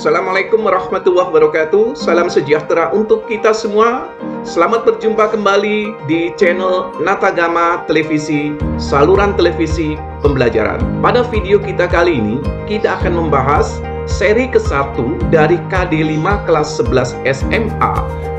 Assalamualaikum warahmatullahi wabarakatuh. Salam sejahtera untuk kita semua. Selamat berjumpa kembali di channel Natagama Televisi, saluran televisi pembelajaran. Pada video kita kali ini, kita akan membahas seri ke-1 dari KD 5 kelas 11 SMA,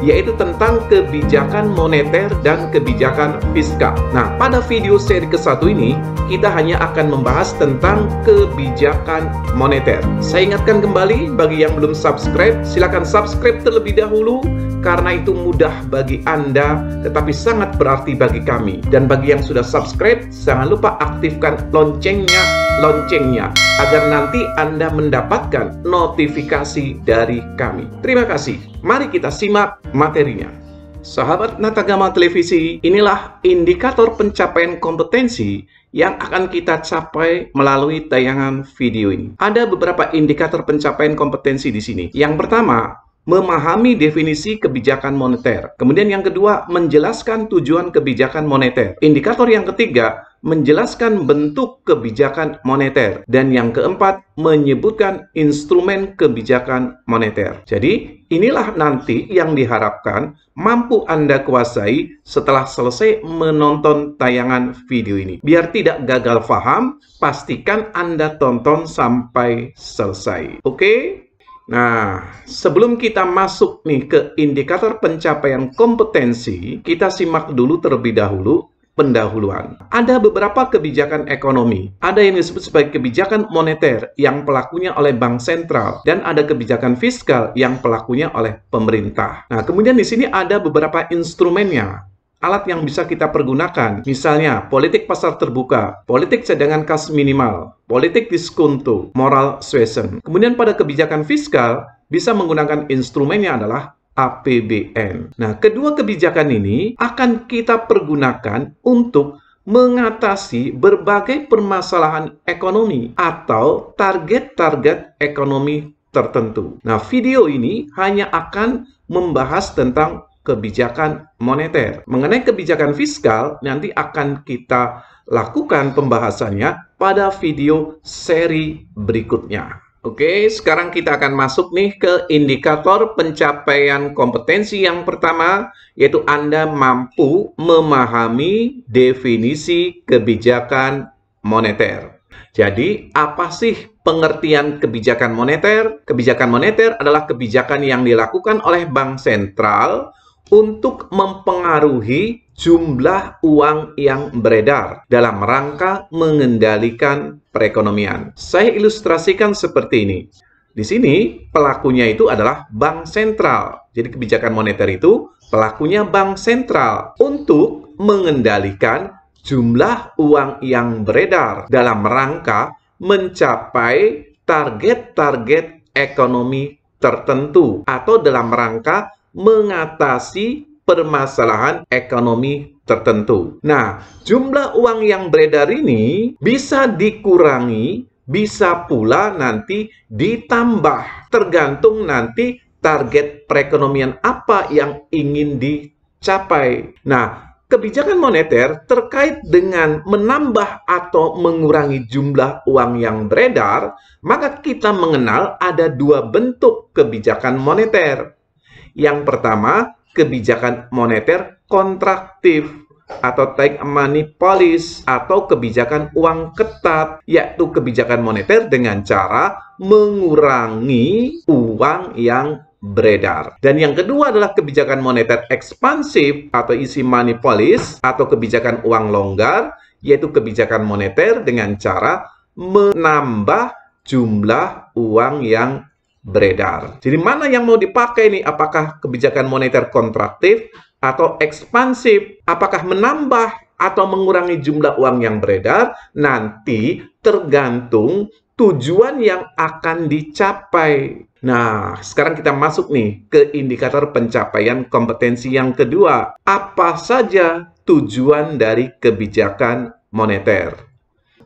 yaitu tentang kebijakan moneter dan kebijakan fiskal. Nah, pada video seri ke-1 ini, kita hanya akan membahas tentang kebijakan moneter. Saya ingatkan kembali, bagi yang belum subscribe, silakan subscribe terlebih dahulu, karena itu mudah bagi Anda, tetapi sangat berarti bagi kami. Dan bagi yang sudah subscribe, jangan lupa aktifkan loncengnya, agar nanti Anda mendapatkan notifikasi dari kami. Terima kasih. Mari kita simak materinya. Sahabat Natagama Televisi, inilah indikator pencapaian kompetensi yang akan kita capai melalui tayangan video ini. Ada beberapa indikator pencapaian kompetensi di sini. Yang pertama, memahami definisi kebijakan moneter. Kemudian yang kedua, menjelaskan tujuan kebijakan moneter. Indikator yang ketiga, menjelaskan bentuk kebijakan moneter. Dan yang keempat, menyebutkan instrumen kebijakan moneter. Jadi, inilah nanti yang diharapkan mampu Anda kuasai setelah selesai menonton tayangan video ini. Biar tidak gagal paham, pastikan Anda tonton sampai selesai. Oke? Nah, sebelum kita masuk nih ke indikator pencapaian kompetensi, kita simak dulu terlebih dahulu pendahuluan. Ada beberapa kebijakan ekonomi. Ada yang disebut sebagai kebijakan moneter yang pelakunya oleh bank sentral, dan ada kebijakan fiskal yang pelakunya oleh pemerintah. Nah, kemudian di sini ada beberapa instrumennya. Alat yang bisa kita pergunakan, misalnya politik pasar terbuka, politik cadangan kas minimal, politik diskonto, moral suasion. Kemudian pada kebijakan fiskal, bisa menggunakan instrumennya adalah APBN. Nah, kedua kebijakan ini akan kita pergunakan untuk mengatasi berbagai permasalahan ekonomi atau target-target ekonomi tertentu. Nah, video ini hanya akan membahas tentang kebijakan moneter. Mengenai kebijakan fiskal, nanti akan kita lakukan pembahasannya pada video seri berikutnya. Oke, sekarang kita akan masuk nih ke indikator pencapaian kompetensi yang pertama, yaitu Anda mampu memahami definisi kebijakan moneter. Jadi, apa sih pengertian kebijakan moneter? Kebijakan moneter adalah kebijakan yang dilakukan oleh bank sentral untuk mempengaruhi jumlah uang yang beredar dalam rangka mengendalikan perekonomian. Saya ilustrasikan seperti ini. Di sini pelakunya itu adalah bank sentral. Jadi kebijakan moneter itu pelakunya bank sentral untuk mengendalikan jumlah uang yang beredar dalam rangka mencapai target-target ekonomi tertentu atau dalam rangka mengatasi permasalahan ekonomi tertentu. Nah, jumlah uang yang beredar ini bisa dikurangi, bisa pula nanti ditambah, tergantung nanti target perekonomian apa yang ingin dicapai. Nah, kebijakan moneter terkait dengan menambah atau mengurangi jumlah uang yang beredar, maka kita mengenal ada dua bentuk kebijakan moneter. Yang pertama, kebijakan moneter kontraktif atau tight money policy atau kebijakan uang ketat, yaitu kebijakan moneter dengan cara mengurangi uang yang beredar. Dan yang kedua adalah kebijakan moneter ekspansif atau easy money policy atau kebijakan uang longgar, yaitu kebijakan moneter dengan cara menambah jumlah uang yang beredar. Jadi mana yang mau dipakai nih? Apakah kebijakan moneter kontraktif atau ekspansif? Apakah menambah atau mengurangi jumlah uang yang beredar? Nanti tergantung tujuan yang akan dicapai. Nah, sekarang kita masuk nih ke indikator pencapaian kompetensi yang kedua. Apa saja tujuan dari kebijakan moneter?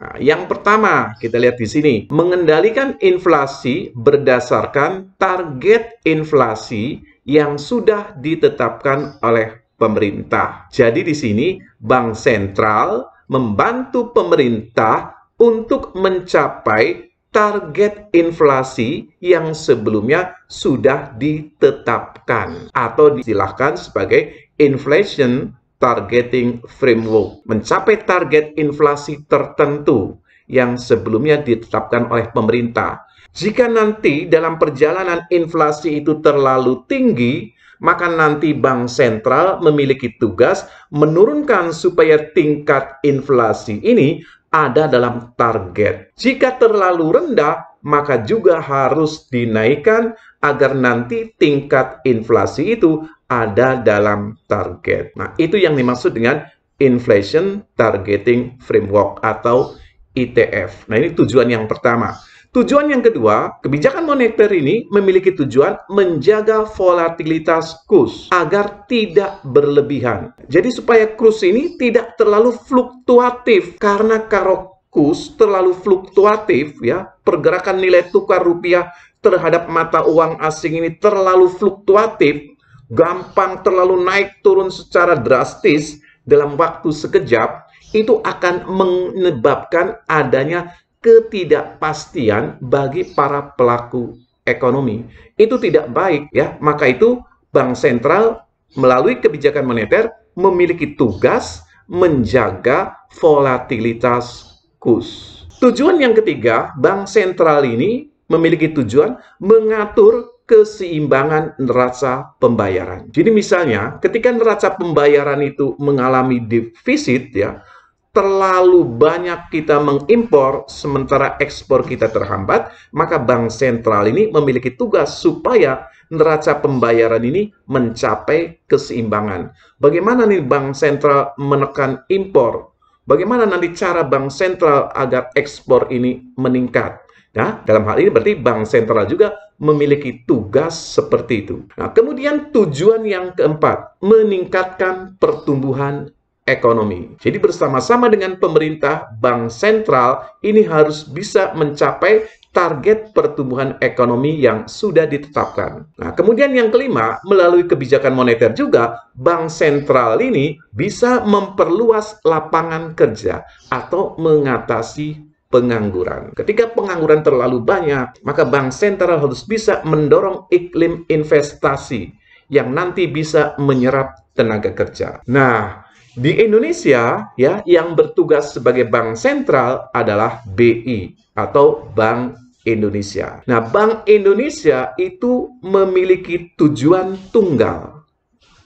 Nah, yang pertama, kita lihat di sini, mengendalikan inflasi berdasarkan target inflasi yang sudah ditetapkan oleh pemerintah. Jadi di sini, bank sentral membantu pemerintah untuk mencapai target inflasi yang sebelumnya sudah ditetapkan atau diistilahkan sebagai inflation targeting framework, mencapai target inflasi tertentu yang sebelumnya ditetapkan oleh pemerintah. Jika nanti dalam perjalanan inflasi itu terlalu tinggi, maka nanti Bank Sentral memiliki tugas menurunkan supaya tingkat inflasi ini ada dalam target. Jika terlalu rendah, maka juga harus dinaikkan agar nanti tingkat inflasi itu ada dalam target. Nah, itu yang dimaksud dengan Inflation Targeting Framework atau ITF. Nah, ini tujuan yang pertama. Tujuan yang kedua, kebijakan moneter ini memiliki tujuan menjaga volatilitas kurs agar tidak berlebihan. Jadi supaya kurs ini tidak terlalu fluktuatif, karena kalau kurs terlalu fluktuatif ya, pergerakan nilai tukar rupiah terhadap mata uang asing ini terlalu fluktuatif, gampang terlalu naik turun secara drastis dalam waktu sekejap, itu akan menyebabkan adanya ketidakpastian bagi para pelaku ekonomi. Itu tidak baik ya. Maka itu Bank Sentral melalui kebijakan moneter memiliki tugas menjaga volatilitas kurs. Tujuan yang ketiga, Bank Sentral ini memiliki tujuan mengatur keseimbangan neraca pembayaran. Jadi misalnya ketika neraca pembayaran itu mengalami defisit ya, terlalu banyak kita mengimpor sementara ekspor kita terhambat, maka Bank Sentral ini memiliki tugas supaya neraca pembayaran ini mencapai keseimbangan. Bagaimana nih Bank Sentral menekan impor? Bagaimana nanti cara Bank Sentral agar ekspor ini meningkat? Nah, dalam hal ini berarti Bank Sentral juga memiliki tugas seperti itu. Nah, kemudian tujuan yang keempat, meningkatkan pertumbuhan ekonomi. Jadi bersama-sama dengan pemerintah, Bank Sentral ini harus bisa mencapai target pertumbuhan ekonomi yang sudah ditetapkan. Nah, kemudian yang kelima, melalui kebijakan moneter juga, Bank Sentral ini bisa memperluas lapangan kerja atau mengatasi pengangguran. Ketika pengangguran terlalu banyak, maka Bank Sentral harus bisa mendorong iklim investasi yang nanti bisa menyerap tenaga kerja. Nah, di Indonesia ya, yang bertugas sebagai bank sentral adalah BI atau Bank Indonesia. Nah, Bank Indonesia itu memiliki tujuan tunggal.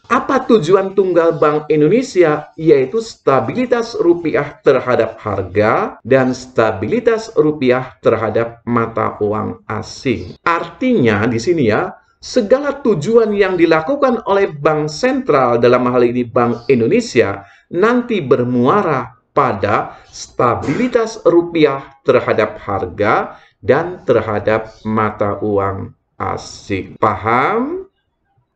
Apa tujuan tunggal Bank Indonesia? Yaitu stabilitas rupiah terhadap harga dan stabilitas rupiah terhadap mata uang asing. Artinya di sini ya, segala tujuan yang dilakukan oleh Bank Sentral, dalam hal ini Bank Indonesia, nanti bermuara pada stabilitas rupiah terhadap harga dan terhadap mata uang asing. Paham?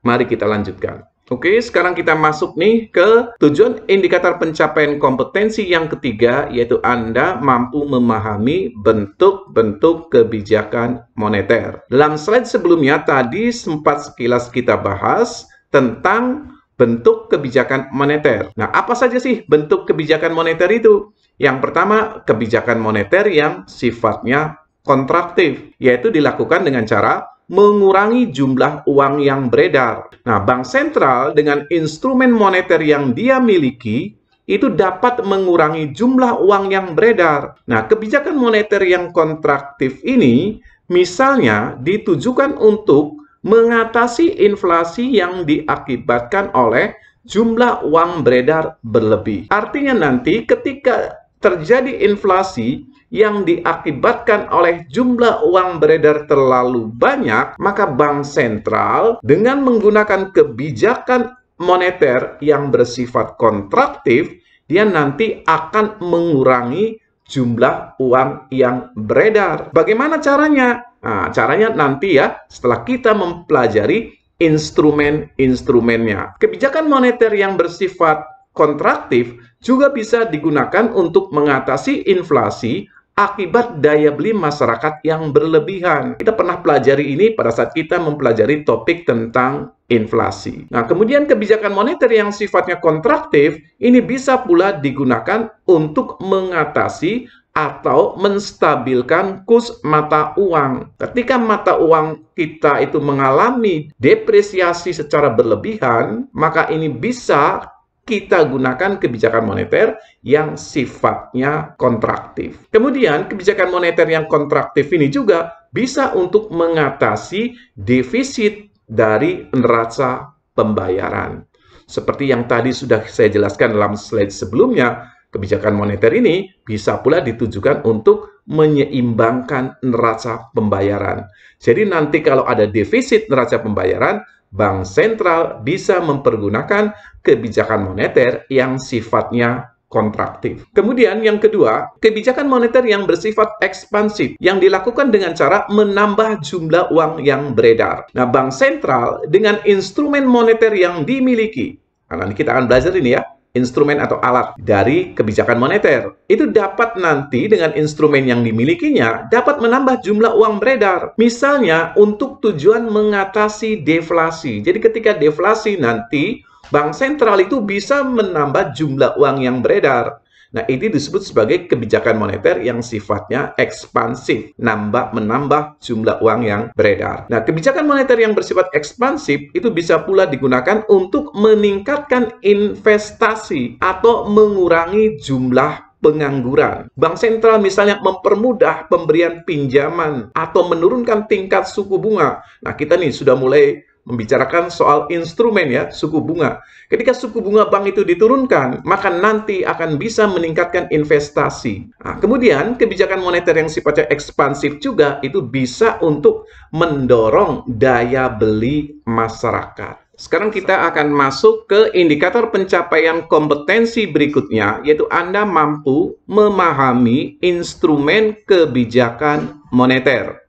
Mari kita lanjutkan. Oke, sekarang kita masuk nih ke tujuan indikator pencapaian kompetensi yang ketiga, yaitu Anda mampu memahami bentuk-bentuk kebijakan moneter. Dalam slide sebelumnya tadi sempat sekilas kita bahas tentang bentuk kebijakan moneter. Nah, apa saja sih bentuk kebijakan moneter itu? Yang pertama, kebijakan moneter yang sifatnya kontraktif, yaitu dilakukan dengan cara mengurangi jumlah uang yang beredar. Nah, Bank Sentral dengan instrumen moneter yang dia miliki itu dapat mengurangi jumlah uang yang beredar. Nah, kebijakan moneter yang kontraktif ini misalnya ditujukan untuk mengatasi inflasi yang diakibatkan oleh jumlah uang beredar berlebih. Artinya nanti ketika terjadi inflasi yang diakibatkan oleh jumlah uang beredar terlalu banyak, maka Bank Sentral dengan menggunakan kebijakan moneter yang bersifat kontraktif, dia nanti akan mengurangi jumlah uang yang beredar. Bagaimana caranya? Nah, caranya nanti ya, setelah kita mempelajari instrumen-instrumennya. Kebijakan moneter yang bersifat kontraktif juga bisa digunakan untuk mengatasi inflasi akibat daya beli masyarakat yang berlebihan. Kita pernah pelajari ini pada saat kita mempelajari topik tentang inflasi. Nah, kemudian kebijakan moneter yang sifatnya kontraktif ini bisa pula digunakan untuk mengatasi atau menstabilkan kurs mata uang. Ketika mata uang kita itu mengalami depresiasi secara berlebihan, maka ini bisa kita gunakan kebijakan moneter yang sifatnya kontraktif. Kemudian, kebijakan moneter yang kontraktif ini juga bisa untuk mengatasi defisit dari neraca pembayaran. Seperti yang tadi sudah saya jelaskan dalam slide sebelumnya, kebijakan moneter ini bisa pula ditujukan untuk menyeimbangkan neraca pembayaran. Jadi nanti kalau ada defisit neraca pembayaran, Bank Sentral bisa mempergunakan kebijakan moneter yang sifatnya kontraktif. Kemudian yang kedua, kebijakan moneter yang bersifat ekspansif yang dilakukan dengan cara menambah jumlah uang yang beredar. Nah, Bank Sentral dengan instrumen moneter yang dimiliki, nanti kita akan belajar ini ya, instrumen atau alat dari kebijakan moneter. Itu dapat nanti dengan instrumen yang dimilikinya dapat menambah jumlah uang beredar. Misalnya untuk tujuan mengatasi deflasi. Jadi ketika deflasi nanti Bank Sentral itu bisa menambah jumlah uang yang beredar. Nah, ini disebut sebagai kebijakan moneter yang sifatnya ekspansif, menambah jumlah uang yang beredar. Nah, kebijakan moneter yang bersifat ekspansif itu bisa pula digunakan untuk meningkatkan investasi atau mengurangi jumlah pengangguran. Bank Sentral misalnya mempermudah pemberian pinjaman atau menurunkan tingkat suku bunga. Nah, kita nih sudah mulai membicarakan soal instrumen ya, suku bunga. Ketika suku bunga bank itu diturunkan, maka nanti akan bisa meningkatkan investasi. Nah, kemudian kebijakan moneter yang sifatnya ekspansif juga itu bisa untuk mendorong daya beli masyarakat. Sekarang kita akan masuk ke indikator pencapaian kompetensi berikutnya, yaitu Anda mampu memahami instrumen kebijakan moneter.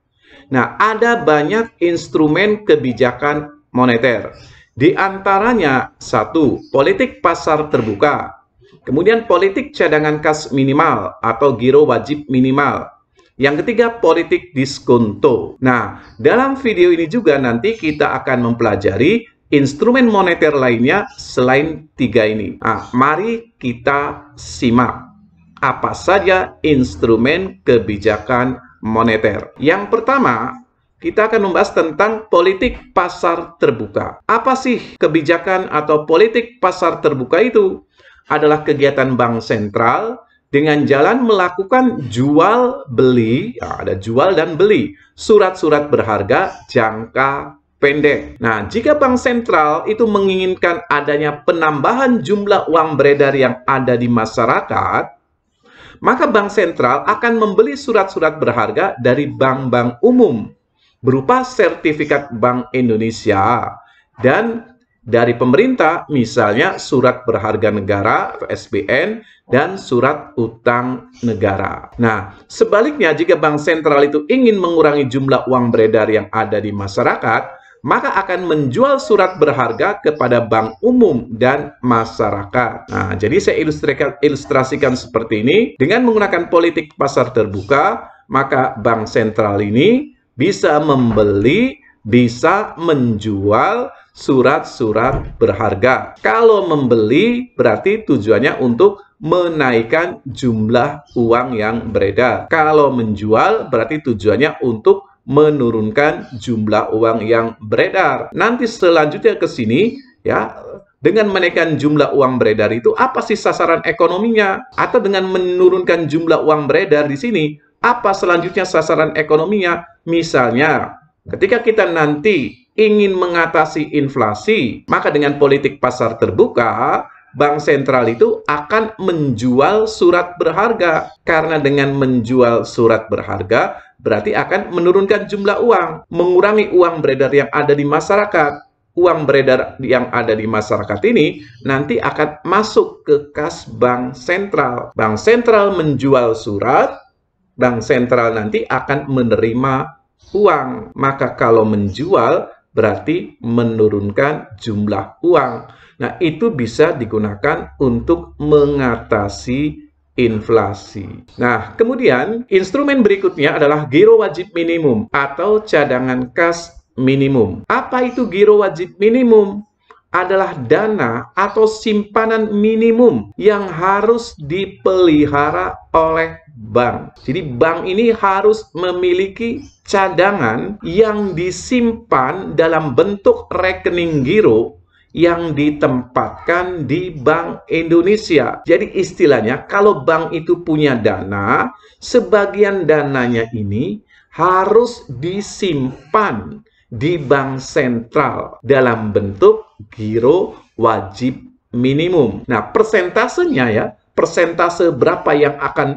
Nah, ada banyak instrumen kebijakan moneter. Di antaranya, satu, politik pasar terbuka. Kemudian politik cadangan kas minimal atau giro wajib minimal. Yang ketiga, politik diskonto. Nah, dalam video ini juga nanti kita akan mempelajari instrumen moneter lainnya selain tiga ini. Nah, mari kita simak apa saja instrumen kebijakan moneter. Yang pertama, kita akan membahas tentang politik pasar terbuka. Apa sih kebijakan atau politik pasar terbuka itu? Adalah kegiatan bank sentral dengan jalan melakukan jual beli, ya, ada jual dan beli surat-surat berharga jangka pendek. Nah, jika bank sentral itu menginginkan adanya penambahan jumlah uang beredar yang ada di masyarakat, maka bank sentral akan membeli surat-surat berharga dari bank-bank umum berupa sertifikat Bank Indonesia dan dari pemerintah, misalnya surat berharga negara atau SBN dan surat utang negara. Nah, sebaliknya jika bank sentral itu ingin mengurangi jumlah uang beredar yang ada di masyarakat, maka akan menjual surat berharga kepada bank umum dan masyarakat. Nah, jadi saya ilustrasikan seperti ini. Dengan menggunakan politik pasar terbuka, maka bank sentral ini bisa membeli, bisa menjual surat-surat berharga. Kalau membeli, berarti tujuannya untuk menaikkan jumlah uang yang beredar. Kalau menjual, berarti tujuannya untuk menurunkan jumlah uang yang beredar. Nanti selanjutnya ke sini ya, dengan menaikkan jumlah uang beredar itu apa sih sasaran ekonominya? Atau dengan menurunkan jumlah uang beredar di sini, apa selanjutnya sasaran ekonominya? Misalnya, ketika kita nanti ingin mengatasi inflasi, maka dengan politik pasar terbuka, bank sentral itu akan menjual surat berharga. Karena dengan menjual surat berharga, berarti akan menurunkan jumlah uang, mengurangi uang beredar yang ada di masyarakat. Uang beredar yang ada di masyarakat ini nanti akan masuk ke kas bank sentral. Bank sentral menjual surat, bank sentral nanti akan menerima uang. Maka kalau menjual, berarti menurunkan jumlah uang. Nah, itu bisa digunakan untuk mengatasi inflasi. Nah, kemudian instrumen berikutnya adalah giro wajib minimum atau cadangan kas minimum. Apa itu giro wajib minimum? adalah dana atau simpanan minimum yang harus dipelihara oleh bank. Jadi bank ini harus memiliki cadangan yang disimpan dalam bentuk rekening giro yang ditempatkan di Bank Indonesia. Jadi istilahnya kalau bank itu punya dana, sebagian dananya ini harus disimpan di bank sentral dalam bentuk giro wajib minimum. Nah, persentasenya ya, persentase berapa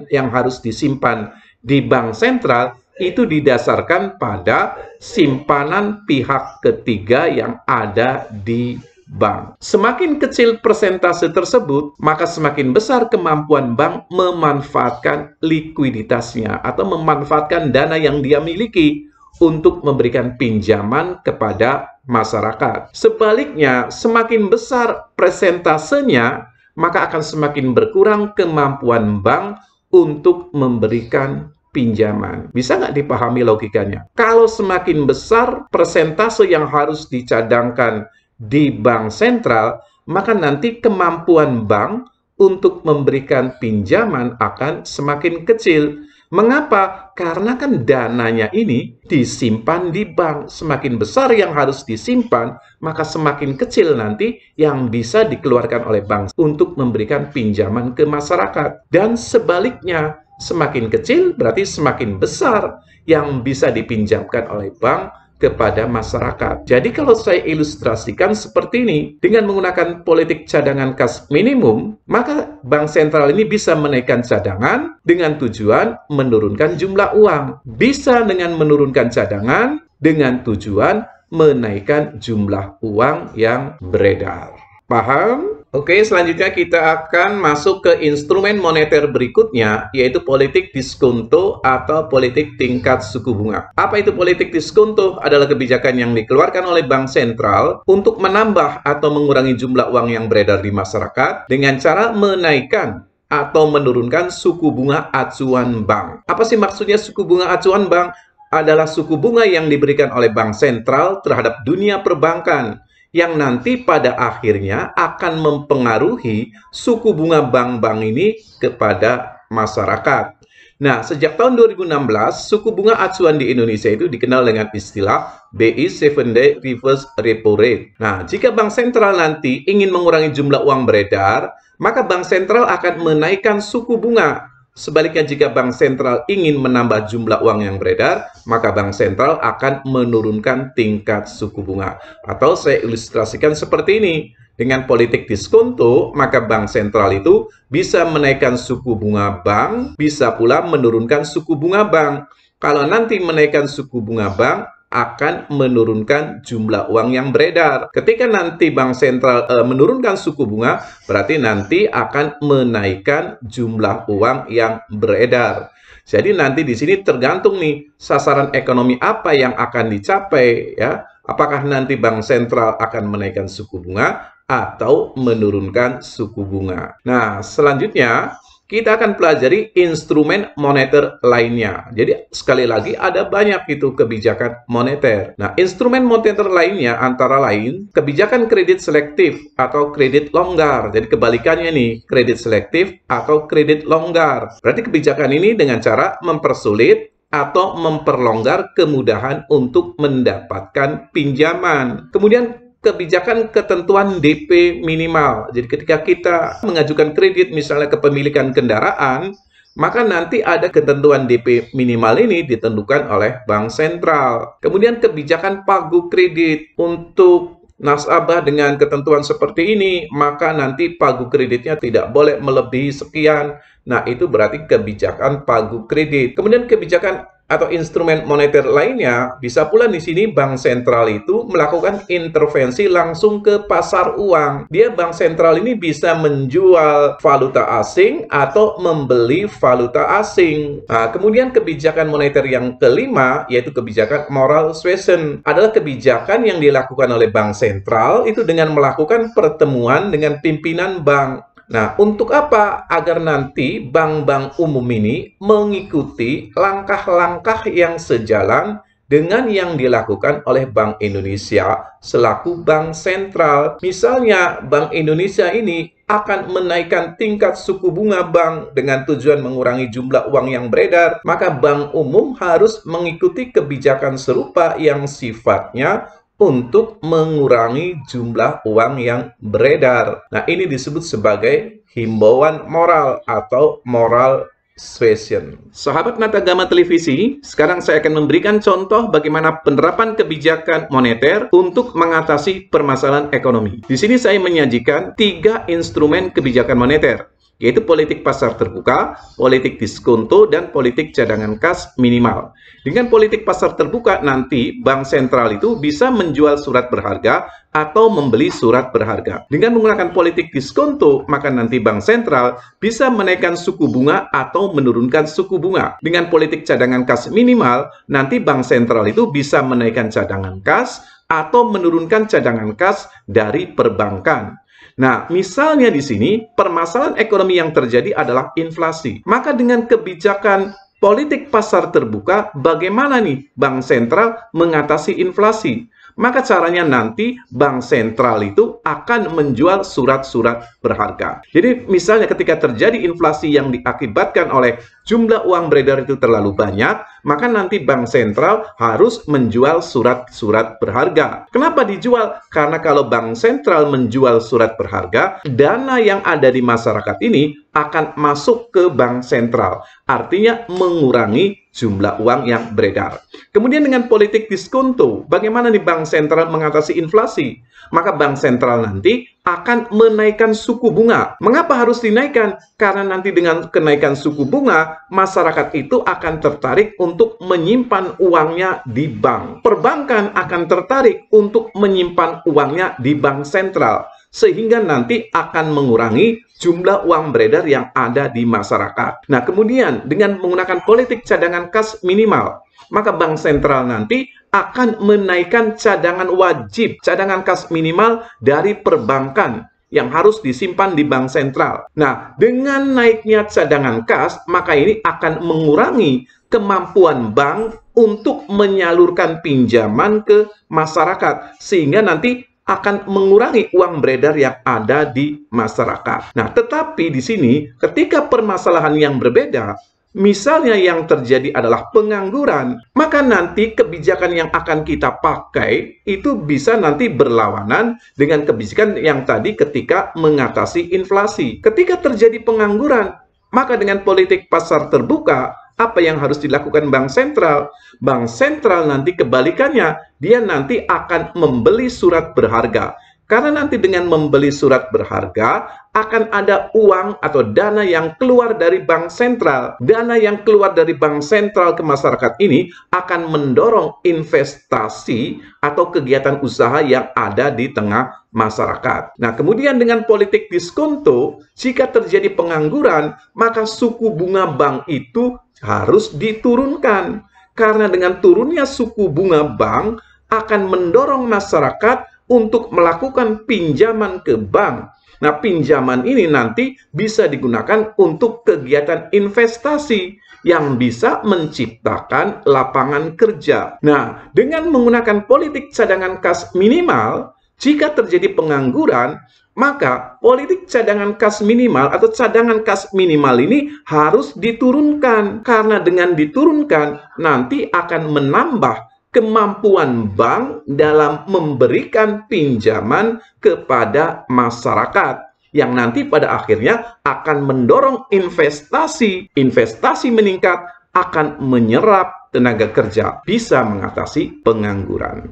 yang harus disimpan di bank sentral itu didasarkan pada simpanan pihak ketiga yang ada di bank. Semakin kecil persentase tersebut, maka semakin besar kemampuan bank memanfaatkan likuiditasnya atau memanfaatkan dana yang dia miliki untuk memberikan pinjaman kepada masyarakat. Sebaliknya, semakin besar persentasenya, maka akan semakin berkurang kemampuan bank untuk memberikan pinjaman. Bisa nggak dipahami logikanya? Kalau semakin besar persentase yang harus dicadangkan di bank sentral, maka nanti kemampuan bank untuk memberikan pinjaman akan semakin kecil. Mengapa? Karena kan dananya ini disimpan di bank. Semakin besar yang harus disimpan, maka semakin kecil nanti yang bisa dikeluarkan oleh bank untuk memberikan pinjaman ke masyarakat. Dan sebaliknya, semakin kecil berarti semakin besar yang bisa dipinjamkan oleh bank kepada masyarakat. Jadi kalau saya ilustrasikan seperti ini, dengan menggunakan politik cadangan kas minimum, maka bank sentral ini bisa menaikkan cadangan dengan tujuan menurunkan jumlah uang. Bisa dengan menurunkan cadangan dengan tujuan menaikkan jumlah uang yang beredar. Paham? Oke, selanjutnya kita akan masuk ke instrumen moneter berikutnya, yaitu politik diskonto atau politik tingkat suku bunga. Apa itu politik diskonto? Adalah kebijakan yang dikeluarkan oleh bank sentral untuk menambah atau mengurangi jumlah uang yang beredar di masyarakat dengan cara menaikkan atau menurunkan suku bunga acuan bank. Apa sih maksudnya suku bunga acuan bank? Adalah suku bunga yang diberikan oleh bank sentral terhadap dunia perbankan, yang nanti pada akhirnya akan mempengaruhi suku bunga bank-bank ini kepada masyarakat. Nah, sejak tahun 2016, suku bunga acuan di Indonesia itu dikenal dengan istilah BI 7-day reverse repo rate. Nah, jika bank sentral nanti ingin mengurangi jumlah uang beredar, maka bank sentral akan menaikkan suku bunga. Sebaliknya, jika bank sentral ingin menambah jumlah uang yang beredar, maka bank sentral akan menurunkan tingkat suku bunga. Atau saya ilustrasikan seperti ini. Dengan politik diskonto, maka bank sentral itu bisa menaikkan suku bunga bank, bisa pula menurunkan suku bunga bank. Kalau nanti menaikkan suku bunga bank, akan menurunkan jumlah uang yang beredar. Ketika nanti bank sentral menurunkan suku bunga, berarti nanti akan menaikkan jumlah uang yang beredar. Jadi nanti di sini tergantung nih sasaran ekonomi apa yang akan dicapai ya. Apakah nanti bank sentral akan menaikkan suku bunga atau menurunkan suku bunga. Nah, selanjutnya kita akan pelajari instrumen moneter lainnya. Jadi sekali lagi ada banyak itu kebijakan moneter. Nah, instrumen moneter lainnya antara lain kebijakan kredit selektif atau kredit longgar. Jadi kebalikannya nih, kredit selektif atau kredit longgar. Berarti kebijakan ini dengan cara mempersulit atau memperlonggar kemudahan untuk mendapatkan pinjaman. Kemudian kebijakan ketentuan DP minimal. Jadi ketika kita mengajukan kredit misalnya kepemilikan kendaraan, maka nanti ada ketentuan DP minimal ini ditentukan oleh bank sentral. Kemudian kebijakan pagu kredit untuk nasabah dengan ketentuan seperti ini, maka nanti pagu kreditnya tidak boleh melebihi sekian. Nah, itu berarti kebijakan pagu kredit. Kemudian kebijakan atau instrumen moneter lainnya, bisa pula di sini bank sentral itu melakukan intervensi langsung ke pasar uang. Dia bank sentral ini bisa menjual valuta asing atau membeli valuta asing. Nah, kemudian kebijakan moneter yang kelima, yaitu kebijakan moral suasion, adalah kebijakan yang dilakukan oleh bank sentral itu dengan melakukan pertemuan dengan pimpinan bank. Nah, untuk apa? Agar nanti bank-bank umum ini mengikuti langkah-langkah yang sejalan dengan yang dilakukan oleh Bank Indonesia selaku bank sentral. Misalnya, Bank Indonesia ini akan menaikkan tingkat suku bunga bank dengan tujuan mengurangi jumlah uang yang beredar, maka bank umum harus mengikuti kebijakan serupa yang sifatnya untuk mengurangi jumlah uang yang beredar. Nah, ini disebut sebagai himbauan moral atau moral suasion. Sahabat Natagama Televisi, sekarang saya akan memberikan contoh bagaimana penerapan kebijakan moneter untuk mengatasi permasalahan ekonomi. Di sini saya menyajikan 3 instrumen kebijakan moneter, yaitu politik pasar terbuka, politik diskonto, dan politik cadangan kas minimal. Dengan politik pasar terbuka, nanti bank sentral itu bisa menjual surat berharga atau membeli surat berharga. Dengan menggunakan politik diskonto, maka nanti bank sentral bisa menaikkan suku bunga atau menurunkan suku bunga. Dengan politik cadangan kas minimal, nanti bank sentral itu bisa menaikkan cadangan kas atau menurunkan cadangan kas dari perbankan. Nah, misalnya di sini permasalahan ekonomi yang terjadi adalah inflasi. Maka dengan kebijakan politik pasar terbuka, bagaimana nih bank sentral mengatasi inflasi? Maka caranya nanti bank sentral itu akan menjual surat-surat berharga. Jadi misalnya ketika terjadi inflasi yang diakibatkan oleh jumlah uang beredar itu terlalu banyak, maka nanti bank sentral harus menjual surat-surat berharga. Kenapa dijual? Karena kalau bank sentral menjual surat berharga, dana yang ada di masyarakat ini akan masuk ke bank sentral. Artinya mengurangi jumlah uang yang beredar. Kemudian dengan politik diskonto, bagaimana nih bank sentral mengatasi inflasi? Maka bank sentral nanti akan menaikkan suku bunga. Mengapa harus dinaikkan? Karena nanti dengan kenaikan suku bunga, masyarakat itu akan tertarik untuk menyimpan uangnya di bank. Perbankan akan tertarik untuk menyimpan uangnya di bank sentral, sehingga nanti akan mengurangi jumlah uang beredar yang ada di masyarakat. Nah, kemudian dengan menggunakan politik cadangan kas minimal, maka bank sentral nanti akan menaikkan cadangan wajib, cadangan kas minimal dari perbankan yang harus disimpan di bank sentral. Nah, dengan naiknya cadangan kas, maka ini akan mengurangi kemampuan bank untuk menyalurkan pinjaman ke masyarakat, sehingga nanti akan mengurangi uang beredar yang ada di masyarakat. Nah, tetapi di sini ketika permasalahan yang berbeda, misalnya yang terjadi adalah pengangguran, maka nanti kebijakan yang akan kita pakai itu bisa nanti berlawanan dengan kebijakan yang tadi ketika mengatasi inflasi. Ketika terjadi pengangguran, maka dengan politik pasar terbuka, apa yang harus dilakukan bank sentral? Bank sentral nanti kebalikannya, dia nanti akan membeli surat berharga. Karena nanti dengan membeli surat berharga, akan ada uang atau dana yang keluar dari bank sentral. Dana yang keluar dari bank sentral ke masyarakat ini akan mendorong investasi atau kegiatan usaha yang ada di tengah masyarakat. Nah, kemudian dengan politik diskonto, jika terjadi pengangguran, maka suku bunga bank itu harus diturunkan. Karena dengan turunnya suku bunga bank akan mendorong masyarakat untuk melakukan pinjaman ke bank. Nah, pinjaman ini nanti bisa digunakan untuk kegiatan investasi yang bisa menciptakan lapangan kerja. Nah, dengan menggunakan politik cadangan kas minimal, jika terjadi pengangguran, maka politik cadangan kas minimal atau cadangan kas minimal ini harus diturunkan. Karena dengan diturunkan, nanti akan menambah kemampuan bank dalam memberikan pinjaman kepada masyarakat, yang nanti pada akhirnya akan mendorong investasi. Investasi meningkat akan menyerap tenaga kerja, bisa mengatasi pengangguran.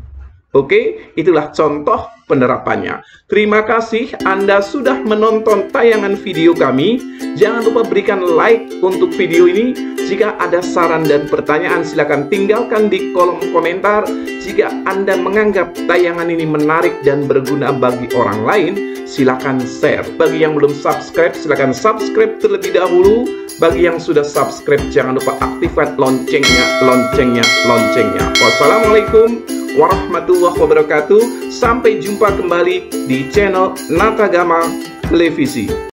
Oke, itulah contoh penerapannya. Terima kasih Anda sudah menonton tayangan video kami. Jangan lupa berikan like untuk video ini. Jika ada saran dan pertanyaan, silakan tinggalkan di kolom komentar. Jika Anda menganggap tayangan ini menarik dan berguna bagi orang lain, silakan share. Bagi yang belum subscribe, silakan subscribe terlebih dahulu. Bagi yang sudah subscribe, jangan lupa aktifkan loncengnya. Wassalamualaikum warahmatullahi wabarakatuh. Sampai jumpa kembali di channel Natagama Televisi.